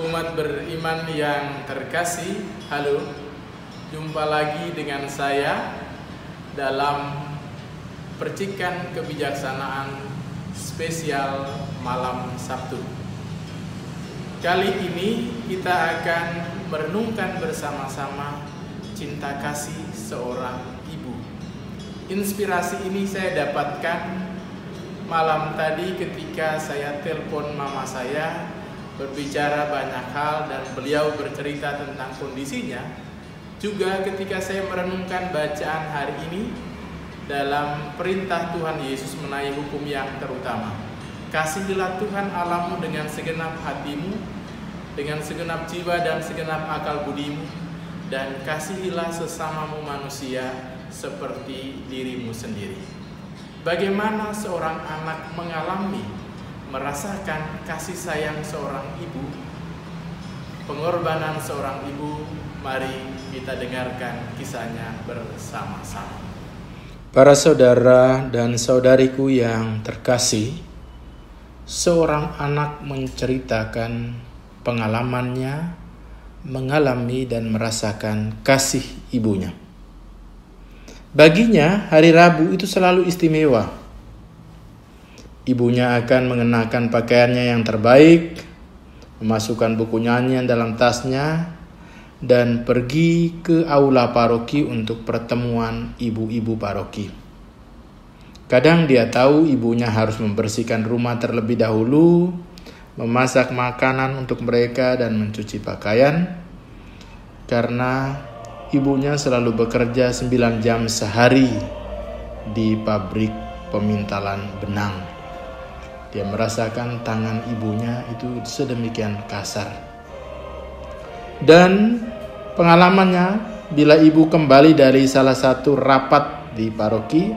Umat beriman yang terkasih, halo, jumpa lagi dengan saya dalam percikan kebijaksanaan spesial malam Sabtu. Kali ini kita akan merenungkan bersama-sama cinta kasih seorang ibu. Inspirasi ini saya dapatkan malam tadi ketika saya telepon mama saya, berbicara banyak hal dan beliau bercerita tentang kondisinya. Juga ketika saya merenungkan bacaan hari ini dalam perintah Tuhan Yesus menaik hukum yang terutama. Kasihilah Tuhan Allahmu dengan segenap hatimu, dengan segenap jiwa dan segenap akal budimu, dan kasihilah sesamamu manusia seperti dirimu sendiri. Bagaimana seorang anak merasakan kasih sayang seorang ibu, pengorbanan seorang ibu? Mari kita dengarkan kisahnya bersama-sama. Para saudara dan saudariku yang terkasih, seorang anak menceritakan pengalamannya mengalami dan merasakan kasih ibunya. Baginya, hari Rabu itu selalu istimewa. Ibunya akan mengenakan pakaiannya yang terbaik, memasukkan buku nyanyian dalam tasnya, dan pergi ke aula paroki untuk pertemuan ibu-ibu paroki. Kadang dia tahu ibunya harus membersihkan rumah terlebih dahulu, memasak makanan untuk mereka dan mencuci pakaian, karena ibunya selalu bekerja 9 jam sehari di pabrik pemintalan benang. Dia merasakan tangan ibunya itu sedemikian kasar. Dan pengalamannya, bila ibu kembali dari salah satu rapat di paroki,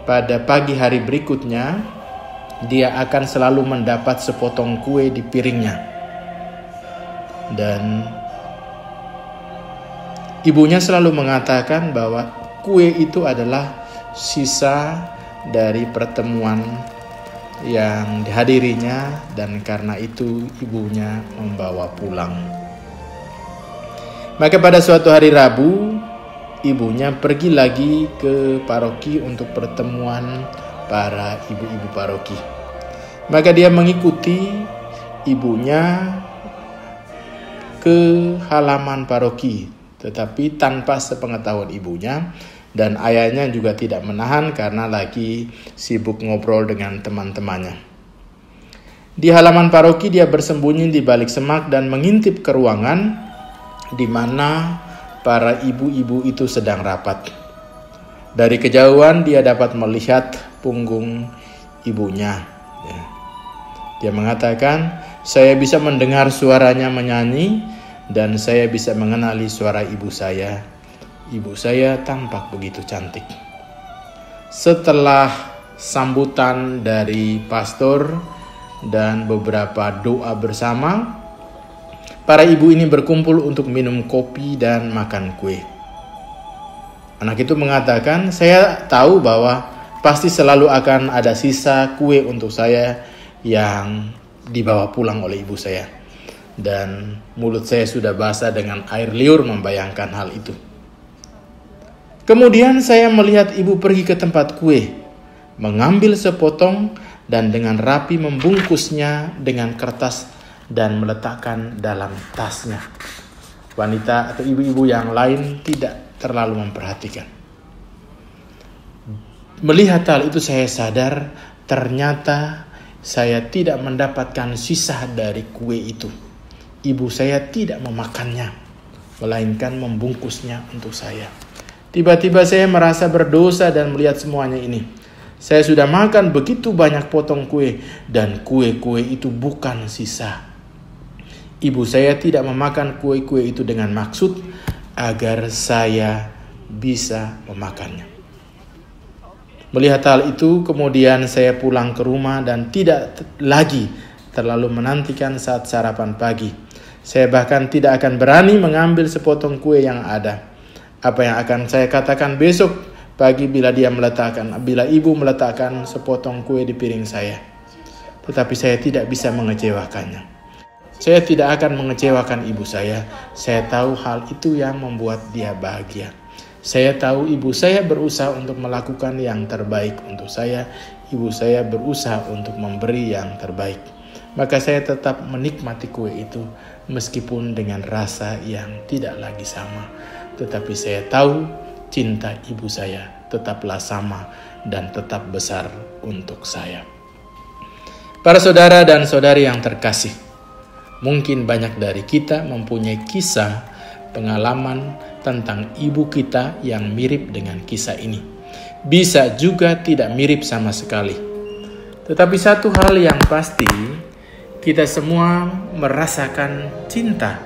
pada pagi hari berikutnya, dia akan selalu mendapat sepotong kue di piringnya. Dan ibunya selalu mengatakan bahwa kue itu adalah sisa dari pertemuan yang dihadirinya, dan karena itu ibunya membawa pulang. Maka pada suatu hari Rabu, ibunya pergi lagi ke paroki untuk pertemuan para ibu-ibu paroki. Maka dia mengikuti ibunya ke halaman paroki, tetapi tanpa sepengetahuan ibunya, dan ayahnya juga tidak menahan karena lagi sibuk ngobrol dengan teman-temannya. Di halaman paroki dia bersembunyi di balik semak dan mengintip ke ruangan di mana para ibu-ibu itu sedang rapat. Dari kejauhan dia dapat melihat punggung ibunya. Dia mengatakan, "Saya bisa mendengar suaranya menyanyi dan saya bisa mengenali suara ibu saya. Ibu saya tampak begitu cantik." Setelah sambutan dari pastor dan beberapa doa bersama, para ibu ini berkumpul untuk minum kopi dan makan kue. Anak itu mengatakan, "Saya tahu bahwa pasti selalu akan ada sisa kue untuk saya yang dibawa pulang oleh ibu saya. Dan mulut saya sudah basah dengan air liur membayangkan hal itu." Kemudian saya melihat ibu pergi ke tempat kue, mengambil sepotong dan dengan rapi membungkusnya dengan kertas dan meletakkan dalam tasnya. Wanita atau ibu-ibu yang lain tidak terlalu memperhatikan. Melihat hal itu saya sadar ternyata saya tidak mendapatkan sisa dari kue itu. Ibu saya tidak memakannya, melainkan membungkusnya untuk saya. Tiba-tiba saya merasa berdosa dan melihat semuanya ini. Saya sudah makan begitu banyak potong kue dan kue-kue itu bukan sisa. Ibu saya tidak memakan kue-kue itu dengan maksud agar saya bisa memakannya. Melihat hal itu, kemudian saya pulang ke rumah dan tidak lagi terlalu menantikan saat sarapan pagi. Saya bahkan tidak akan berani mengambil sepotong kue yang ada. Apa yang akan saya katakan besok pagi bila ibu meletakkan sepotong kue di piring saya? Tetapi saya tidak bisa mengecewakannya. Saya tidak akan mengecewakan ibu saya. Saya tahu hal itu yang membuat dia bahagia. Saya tahu ibu saya berusaha untuk melakukan yang terbaik untuk saya. Ibu saya berusaha untuk memberi yang terbaik. Maka saya tetap menikmati kue itu meskipun dengan rasa yang tidak lagi sama. Tetapi saya tahu cinta ibu saya tetaplah sama dan tetap besar untuk saya. Para saudara dan saudari yang terkasih, mungkin banyak dari kita mempunyai kisah pengalaman tentang ibu kita yang mirip dengan kisah ini. Bisa juga tidak mirip sama sekali. Tetapi satu hal yang pasti, kita semua merasakan cinta,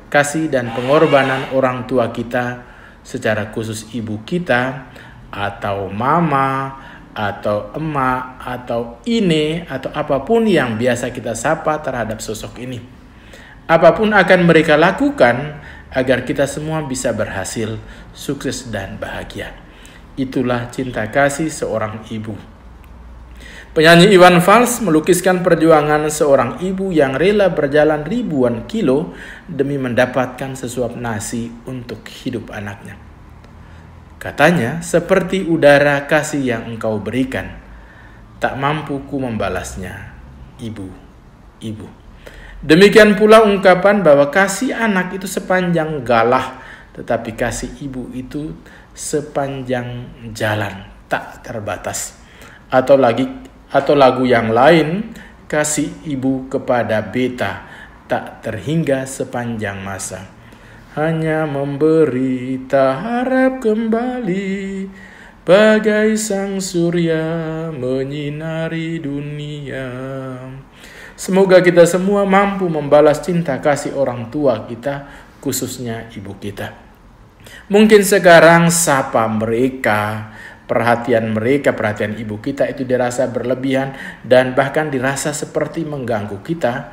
kasih dan pengorbanan orang tua kita, secara khusus ibu kita, atau mama, atau emak, atau ine, atau apapun yang biasa kita sapa terhadap sosok ini. Apapun akan mereka lakukan agar kita semua bisa berhasil, sukses dan bahagia. Itulah cinta kasih seorang ibu. Penyanyi Iwan Fals melukiskan perjuangan seorang ibu yang rela berjalan ribuan kilo demi mendapatkan sesuap nasi untuk hidup anaknya. Katanya, seperti udara kasih yang engkau berikan, tak mampu ku membalasnya, ibu. Demikian pula ungkapan bahwa kasih anak itu sepanjang galah, tetapi kasih ibu itu sepanjang jalan, tak terbatas. Atau lagu yang lain, kasih ibu kepada beta tak terhingga sepanjang masa. Hanya memberi tak harap kembali, bagai sang surya menyinari dunia. Semoga kita semua mampu membalas cinta kasih orang tua kita, khususnya ibu kita. Mungkin sekarang sapa mereka, perhatian ibu kita itu dirasa berlebihan dan bahkan dirasa seperti mengganggu kita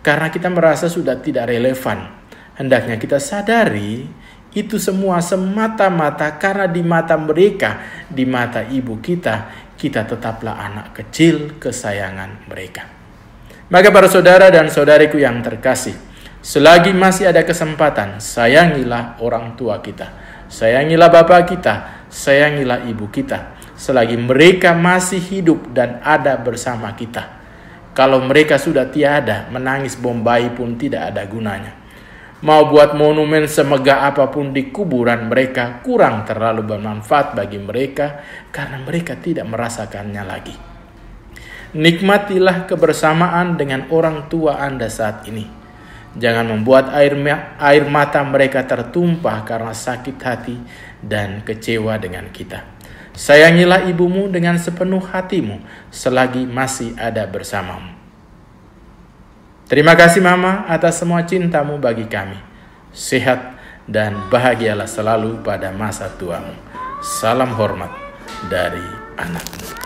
karena kita merasa sudah tidak relevan. Hendaknya kita sadari itu semua semata-mata karena di mata mereka, di mata ibu kita tetaplah anak kecil kesayangan mereka. Maka para saudara dan saudariku yang terkasih, selagi masih ada kesempatan, sayangilah orang tua kita, sayangilah bapak kita, sayangilah ibu kita, selagi mereka masih hidup dan ada bersama kita. Kalau mereka sudah tiada, menangis bombay pun tidak ada gunanya. Mau buat monumen semegah apapun di kuburan mereka kurang terlalu bermanfaat bagi mereka karena mereka tidak merasakannya lagi. Nikmatilah kebersamaan dengan orang tua Anda saat ini. Jangan membuat air mata mereka tertumpah karena sakit hati dan kecewa dengan kita. Sayangilah ibumu dengan sepenuh hatimu selagi masih ada bersamamu. Terima kasih Mama atas semua cintamu bagi kami. Sehat dan bahagialah selalu pada masa tuamu. Salam hormat dari anakmu.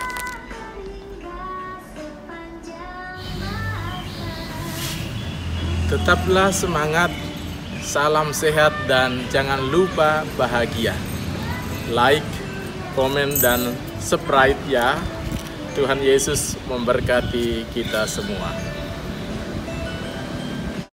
Tetaplah semangat, salam sehat dan jangan lupa bahagia. Like, komen dan subscribe ya. Tuhan Yesus memberkati kita semua.